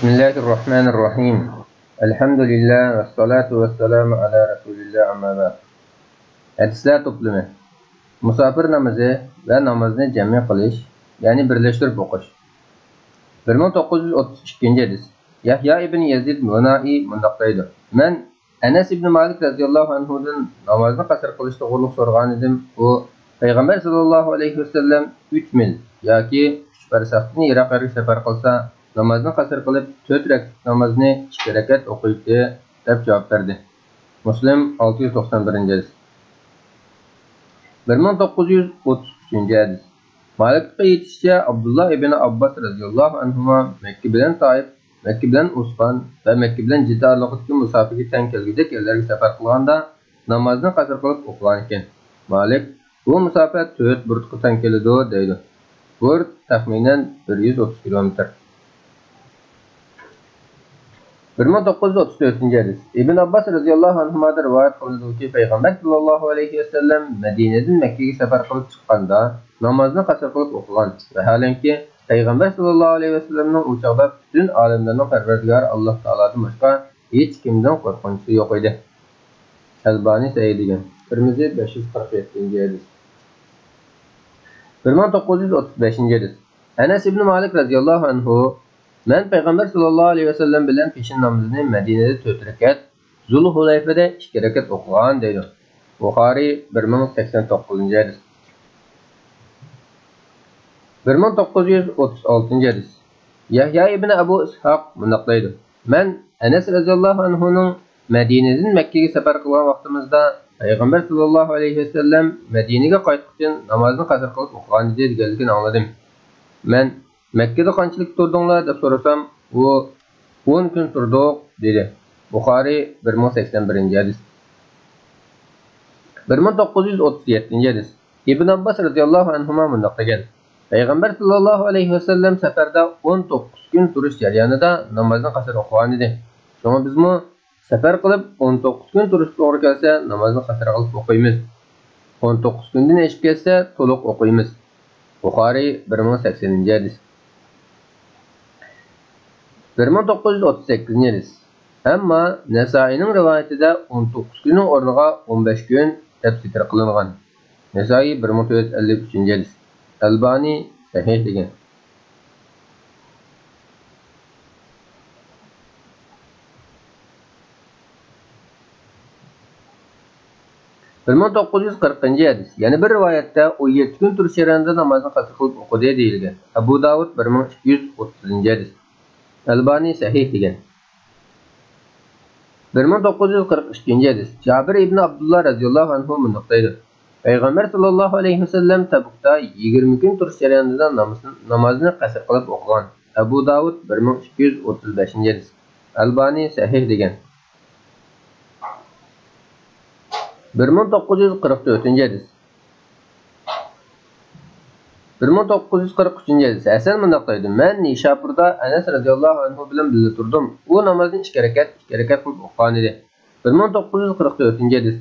Bismillahirrahmanirrahim. Elhamdülillah ve salatu ve selamu ala Resulillah amma ba'd. Hadisler toplumu. Musafir namazı ve namazını cemi kılış, yani birleştirip okuş. 1932. hadis. Yahya ibn Yazid Munai mundaqdaydı. Men Enes ibn Malik radıyallahu anhu'dan namazını qasr qilishda qo'rliq so'ragan edim. U Peygamber sallallahu aleyhi ve sellem 3 mil yoki 3 farsakni yiroqqa safar qilsa namazını qasr qilib 4 rakat namazını 2 rakat o'qiydi deb javob berdi. Muslim 691. hadis. 1933. hadis. Malik'e yetişçe Abdullah ibn Abbas radıyallahu anhuma Mekke bilen Taif, Mekke bilen Usfan ve Mekke bilen Cidde arlıqdaki musafirga teng kelgidek yerlerge safar qilganda namazını qasr qilib o'qigan ekan. Malik bu musafir 4 burtqa teng keladi deydi. Burt taxminan 130 kilometr. 1934. hadis. İbn Abbas radıyallahu anhuma'da rivayet kılındı ki Peygamber sallallahu aleyhi ve sellem Medine'den Mekke'ye safar kılıp çıkkanda namazını qasr qılıp o'qigan ve halenki Peygamber sallallahu aleyhi ve sellem'nin uçaqda bütün alemlerinin perverdigar Allah Ta'ala'dan başka hiç kimden korkunçu yok idi. Elbani Seyyidigen. Tirmizi 547. hadis. 1935. hadis. Enes ibn Malik radıyallahu anhu men Peygamber sallallahu aleyhi ve sellem bilen peşin namazını Medine'de 4 rekat, Zulhuleyfe'de 2 rekat okugan deydi. Bukhari 1089. hadis. 1936. hadis. Yahya ibn Abu İshaq mundaqdaydı. Men Enes radıyallahu anhu'nun Medine'den Mekke'ye safar qilgan vaqtimizda Peygamber sallallahu aleyhi ve sellem Medine'ye qaytqıçın namazını qasr qilib o'qigan edi deganligini angladim. Men Mekke'de qanchalik turdinglar deb so'rasam, u 10 kun turdik dedi. Bukhari 1081. hadis. 1937. hadis. İbn Abbas radıyallahu anhuma mundaq degan. Peygamber sallallahu aleyhi ve sellem seferde 19 gün turish jarayonida namazını qasr o'qigan edi. Şoňa bizmi safar qilib 19 gün turish to'g'ri kelsa namazını qasr qilib o'qiymiz. 19 kundan eshib kelsa to'liq o'qiymiz. Bukhari 1080. hadis. 1938. hadis. Amma Nesai'nin rivayetinde 19 günün orniga 15 gün deb zikr qilingan. Nesai 1453. hadis. Elbani sahih degan. 1940. hadis. Yani bir rivayette o 7 gün turish jarayonida namazını qasr qilib o'qidi deyilgan. Abu Davud 1230. hadis. Elbani sahih degan. 1942. hadis. Jabir ibn Abdullah radıyallahu anhu mundaqdaydi. Peygamber sallallahu aleyhi ve sellem Tabuk'ta 20 gün turish jarayonida namazını qasr qilib o'qigan. Abu Davud 1235. hadis. Elbani sahih degan. 1944. hadis. 1943. hadis. Hasan mundaqdaydi. Men Nishapurda Enes radıyallahu anhu bilen birga turdum. U namazını 2 rekat qilib o'qigan edi. 1944. hadis.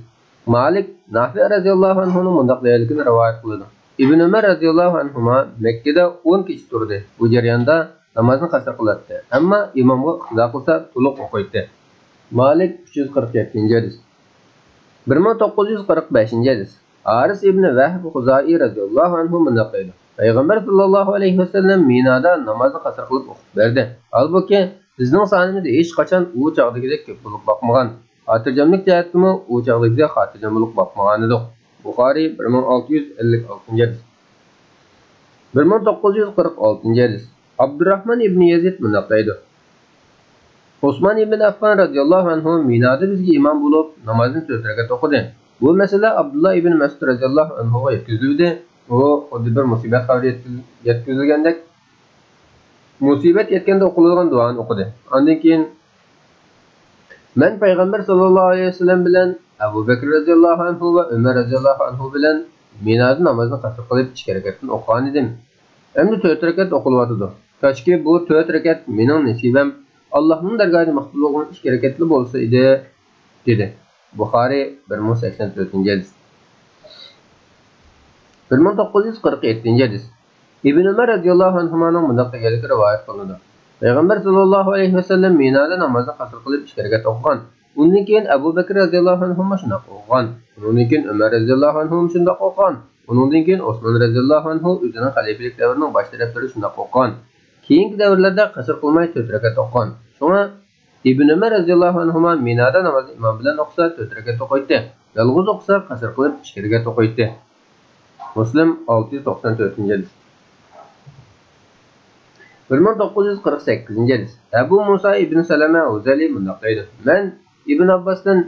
Malik Nafi radıyallahu anhu'nun mundaqdayligini rivayet qildi. İbn Ömer radıyallahu anhuma Mekke'de 10 kishi turdi. Bu jarayonda namazını qasr qiladi. Ammo imomga iqtido qilsa to'liq o'qiydi. Malik 347. hadis. 1945. hadis. Aris ibn Vahb Xuzai radıyallahu anhu mundaqdaydi. Peygamber sallallahu aleyhi ve sellem Mina'da namazını qasr qilib o'qib berdi. Halbuki bizning sonimizda hech qachon u chaqdagidek ko'p bo'lib boqmagan. Xotirjamlik jihatimi u chaqdagidek xotirjam bo'lib boqmagan edi. Buxoriy 1656. hadis. 1946. hadis. Abdurrahman ibn Yazid mundaqdaydi. Osman ibn Affan radıyallahu anhu Mina'da bizga imom bo'lib namozini 4 rakat o'qidi. Bu mesele Abdullah ibn Mas'ud radıyallahu anhu'ga yetkazildi. O xuddi bir musibat xabari yetkazilgandek musibat yetganda o'qiladigan duoni o'qidi. Ondan keyin men Peygamber sallallahu aleyhi ve sellem bilen Abu Bakr radıyallahu anhu ve Ömer radıyallahu anhu bilen Mina'da namazını qasr qilib 2 rakatdan o'qigan edim. Endi 4 rakat o'qilyotdi. Kaçki bu 4 rakat mening nasibam Allah'ın dargahida maqbulligini 2 rakatli bo'lsa edi dedi. Buxoriy 1084. hadis. 1947. hadis. İbn Ömer radıyallahu anh'ın mundaq deganligi rivoyat qilinadi. Peygamber sallallahu aleyhi ve sellem Mina'da namazı qasr qilib ichkariga o'qigan. Undan keyin Abu Bakr radhiyallohu anhu shunday o'qigan. Undan keyin Umar radhiyallohu anhu shunday o'qigan. Undan keyin Osman radhiyallohu anhu o'zining xalifalik davrining bosh taraflari shunday o'qigan. Keyingi davrlarda qasr qilmay 4 rakat o'qigan. Shunga Ibn Umar radhiyallohu anhu Mina'da namozni imom bilan o'qisa 4 rakat o'qiydi. Yolg'iz o'qisa qasr qilib ichkariga o'qiydi. Muslim 694-hadis. 1948-hadis. Abu Musa ibn Salama Uzali bunday deydi. Men Ibn Abbosdan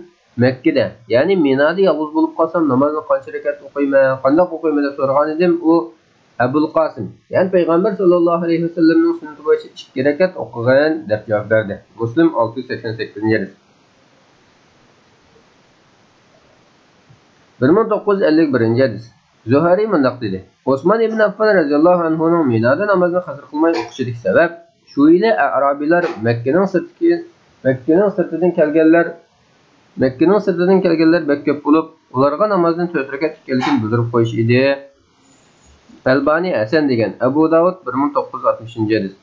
Makkada, ya'ni Minada yolg'iz bo'lib qolsam namozni qancha rakat o'qiyman, qanday o'qiyman deb so'ragan edim. U Abul Qasim, ya'ni payg'ambar sallallohu alayhi vasallamning sunnati bo'yicha 2 rakat o'qigan deb javob berdi. Muslim 688-hadis. 1951-hadis. Zuhari bunday dedi. Osman ibn Affan radhiyallohu anhuning Minada namozni qasr qilmay o'qishilik sabab shu yili Arabiylar Makkaning sirtidan kelganlar bek ko'p bo'lib, ularga namozni 4 rakat ekanligini bildirib qo'yish edi. Albani Hasan degan Abu Davud 1960-hadis.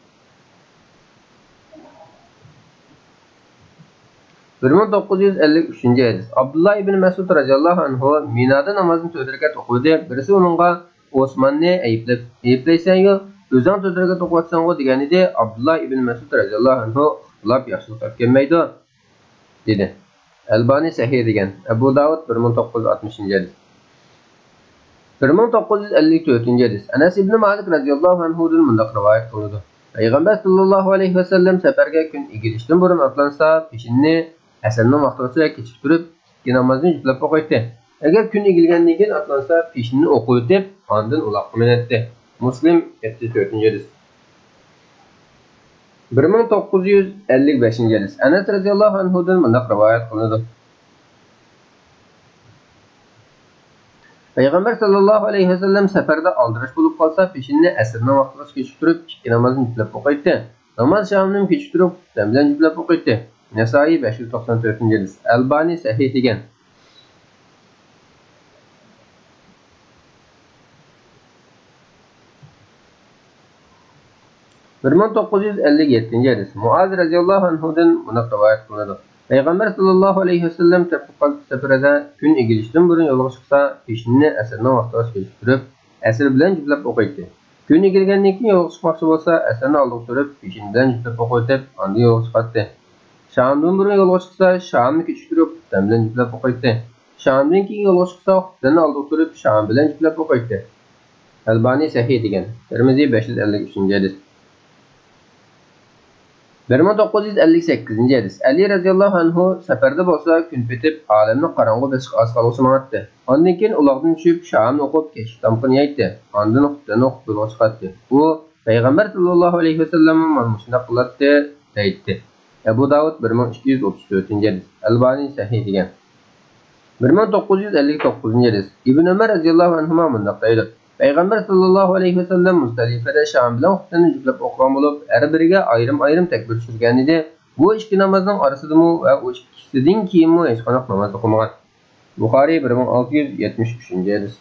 1953-hadis. Abdullah ibn Mas'ud radhiyallohu anhu Minada namozni 4 rakat o'qidi. Birisi uningga Osmanni ayblaysan-yu, o'zing 4 rakat o'qiyotsan-ku degan edi. Abdullah ibn Mas'ud radhiyallohu anhu ular yaxshilik qilmaydi dedi. Albani sahih degan Abu Davud 1960-hadis. 1954-hadis. Anas ibn Malik radhiyallohu anhudan bunday rivoyat qilindi. Payg'ambar sallallohu alayhi vasallam safarga kun egilishdan burun otlansa, peshinni asrning vaqtigacha kechib turib, ikki namozni juplab o'qiydi. Agar kun egilgandan keyin otlansa, peshinni o'qiydi deb, ondan uloqqa minatdi. Muslim 74-hadis. 1955-hadis. Anas radhiyallohu anhudan bunday rivoyat qilindi. Payg'ambar sallallohu alayhi vasallam safarda aldirish bo'lib qolsa, peshinni asrning vaqtigacha kechib turib, ikki namozni juplab o'qiydi. Namoz shomni kechib turib, bilan juplab o'qiydi. Nasoiy 594-hadis. Albani sahih degan. 1957-hadis. Muaz radhiyallohu anhudan bunday rivoyat qilindi. Payg'ambar sallallohu alayhi vasallam safarda kun egilishdan burun yo'lga chiqsa, peshinni asrning vaqtigacha kechib turib, asr bilan juplab o'qiydi. Kun egilgandan keyin yo'lga chiqmoqchi bo'lsa, asrni oldiga surib, peshin bilan juplab o'qiydi, ondan yo'lga chiqadi. Shomdan burun yo'lga chiqsa, shomni kechib turib, bilan juplab o'qiydi. Shomdan keyin yo'lga chiqsa, xutbani oldiga surib, shom bilan juplab o'qiydi. Albani sahih degan. Tirmiziy 553-hadis. 1958-hadis. Ali radhiyallohu anhu safarda bo'lsa, kun petib, olamni qorong'u besiq asqalg'isi mang'atdi. Ondan keyin uloqdan tushib, shomni o'qib, kechki tomqini yeydi. Ondan xutbani o'qib yo'lga chiqadi. U payg'ambar sallallohu alayhi vasallam mana shunday qiladi deydi. Abu Davud 1234-hadis. Albani sahih degan. 1959-hadis. Ibn Umar radhiyallohu anhu bunday deydi. Payg'ambar sallallohu alayhi vasallam Muzdalifada shom bilan xutbani juplab o'qigan bo'lib, har biriga ayrim takbir tushirgan edi. Bu ikki namozning orasidami va u ikkisidan keyinmi hech qanday namoz o'qimagan. Buxoriy 1673-hadis.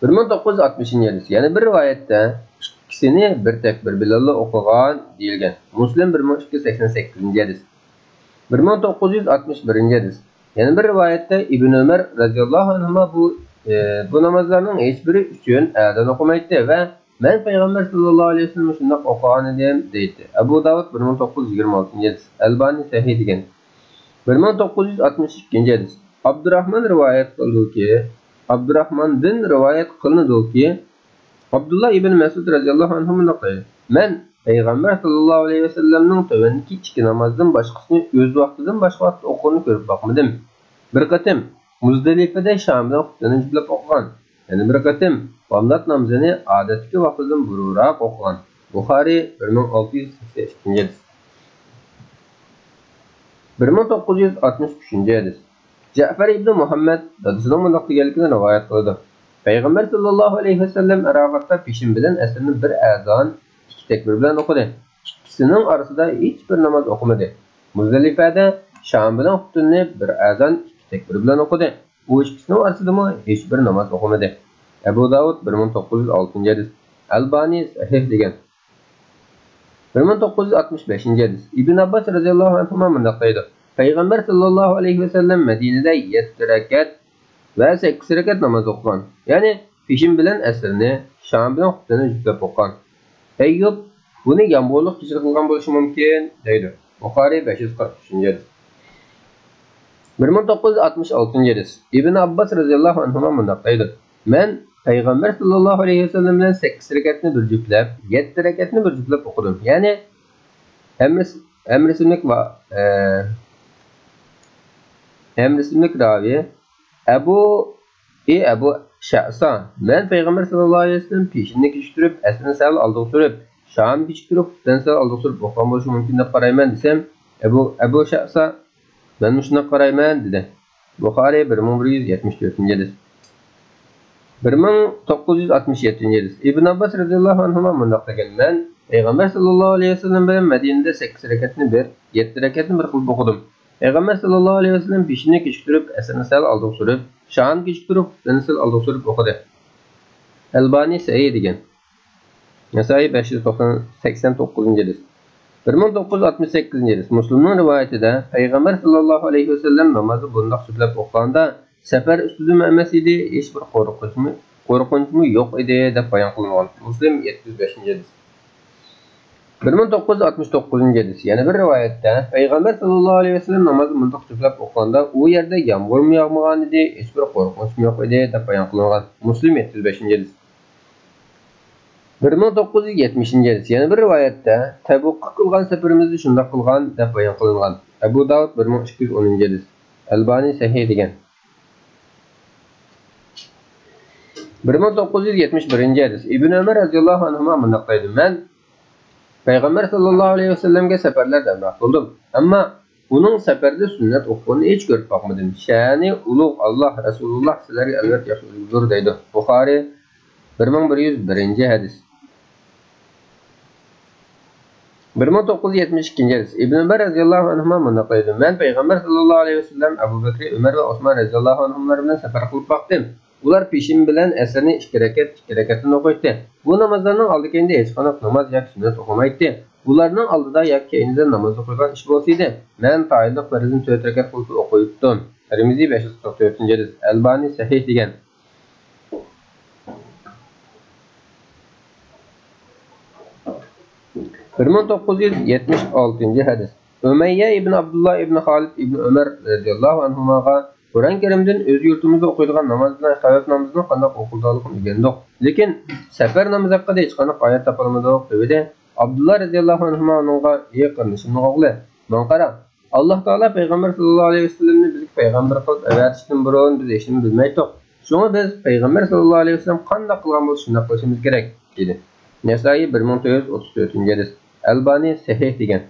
1960-hadis. Yana bir rivoyatda ikkisini bir takbir bilan o'qigan deyilgan. Muslim 1288-hadis. 1961-hadis. Yana bir rivoyatda Ibn Umar radhiyallohu anhu bu namazlarning hech biri uchun adon o'qimaydi va men payg'ambar sallallohu alayhi vasallam shunday o'qigan edim deydi. Abu Davud 1926-hadis. Albani sahih degan. 1962-hadis. Abdurrahmondan rivoyat qilinadiki, Abdullah ibn Mas'ud radhiyallohu anhu bunday deydi. Men payg'ambar sallallohu alayhi vasallamning tövəndiki ikki namozdan boshqasini o'z vaqtidan boshqa vaqtda o'qishini ko'rib boqmadim. Bir qatim Muzdalifada shomda xutbani juplab o'qigan. Yana bir qatim bomdod namozini odatdagi vaqtidan burunroq o'qigan. Buxoriy 1682-hadis. 1963-hadis. Ja'far ibn Muhammad dadasining bunday deganligini rivoyat qildi. Payg'ambar sallallohu alayhi vasallam Arafotda peshin bilan asrni bir azon, ikki takbir bilan o'qidi. Ikkisining orasida hech bir namoz o'qimadi. Muzdalifada shom bilan xutbani bir azon, takbir bilan o'qidi. Bu ikkisining orasidami hech bir namoz o'qimadi. Abu Davud 1906-hadis. Albani sahih degan. 1965 hadis. İbn Abbas radhiyallohu anhu mundaq deydi. Payg'ambar sallallohu alayhi vasallam Madinada 7 rakat va 8 rakat namoz o'qigan. Ya'ni peshin bilan asrni, sham bilan xutbani juplab o'qigan. Ayyub buni yomg'irlik kechida qilgan bo'lishi mumkin deydi. Buxoriy 543 hadis. 1966 hadis. İbn Abbas radhiyallohu anhu mundaq deydi. Men Payg'ambar sallallohu alayhi vasallam bilan 8 rakatni bir juplab, 7 rakatni bir juplab o'qidim. Ya'ni Emrisizlik ravi Ebu Şa'sa men Payg'ambar sallallohu alayhi vasallam peshinni kechiktirib, asrni sal oldiga surib, sham kechiktirib, xutdan sal oldiga surib o'qigan bo'lishi mumkin deb qarayman desam, Ebu Şa'sa men shuni qarayman dedi. Buxoriy 1174 hadis. 1967 hadis. İbn Abbas radhiyallohu anhu mundaq degan. Men Payg'ambar sallallohu alayhi vasallam bilan Madinada 8 rakatni bir, 7 rakatni bir qilib o'qidim. Payg'ambar sallallohu alayhi vasallam peshinni kechiktirib, asrni sal oldiga surib, sham kechiktirib, xutdan sal oldiga surib o'qidi. Albani sahih degan. Nasai 589 hadis. 1968 hadis. Muslimning rivoyatida Payg'ambar sallallohu alayhi vasallam namozni bundoq suplab o'qiganda safar ustida emas edi, hech bir qo'rqinchmi yo'q edi deb bayon qilingan. Muslim 75 hadis. 1969 hadis. Yana bir rivoyatda Payg'ambar sallallohu alayhi vasallam namozni bundoq suplab o'qiganda u yerda yomg'irmi yog'magan edi, hech bir qo'rqinchmi yo'q edi deb bayon qilingan. Muslim 75 hadis. 1970 hadis. Yana bir rivoyatda Tabukqa qilgan safarimizni shunda qilgan deb bayon qilingan. Abu Davud 1210 hadis. Albani sahih degan. 1971 hadis. İbn Ömer radhiyallohu anhu mundaq deydi. Men Payg'ambar sallallohu alayhi vasallamga safarlarda hamroh bo'ldim. Ammo uning safarda sunnat o'qiganini hech ko'rib boqmadim. Sha'ni ulug' Alloh Rasululloh sizlarga albatta yaxshi ulug'dir deydi. Buxoriy 1101 hadis. 1972 hadis. İbn Ömer radhiyallohu anhu mundaq deydi. Men Payg'ambar sallallohu alayhi vasallam Abu Bakr, Umar va Osmon radhiyallohu anhular bilan safar qilib boqdim. Ular peshin bilan asrni 2 rakatini o'qiydi. Bu namozlarning oldikenda hech qanday namoz yoki sunnat o'qimaydi. Ularning oldida yoki keyinida namoz o'qigan ish bo'lsa edi, men tayinliq farzni 4 rakat qilib o'qiydim. Tirmiziy 544 hadis. Albani sahih degan. 1976 hadis. Umayya ibn Abdullah ibn Khalid ibn Umar radhiyallohu anhumaga Qur'on Karimdan o'z yurtimizda o'qiydigan namoz bilan xavf namozni qanday o'qilganligini o'rgandik. Lekin safar namozi haqida hech qanday oyat topolmadik dedi. Abdullah radhiyallohu anhu unga yaqinlashimni o'g'li. Men qara, Alloh taolo payg'ambar sallallohu alayhi vasallamni bizga payg'ambar qilib avatishdan burun biz hech nima bilmaydik. Shunga biz payg'ambar sallallohu alayhi vasallam qanday qilgan bo'lsa shunday qilishimiz kerak dedi. Nasai 1434 hadis. Albani sahih degan.